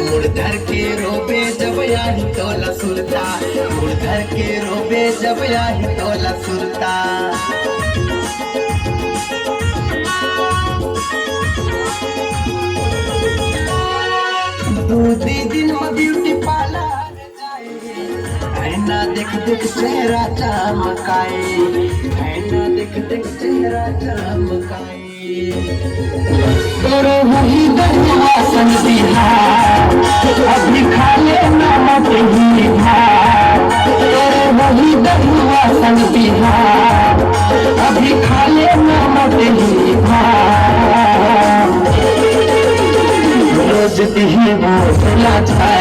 मुड़धर के रोबे जब याही तोला सुरता, मुड़धर के रोबे जब याही तोला सुरता। दूधी दिन में ब्यूटी पार्लर जाए, ऐना देख देख चेहरा चमकाए, ऐना देख देख चेहरा चमकाए। तोरो वही दरुआ सन बिहार, अभी खा ले नमक ही भार। तोरो वही दरुआ सन बिहार, अभी खा ले नमक ही भार। रोज दिही वो लाचार।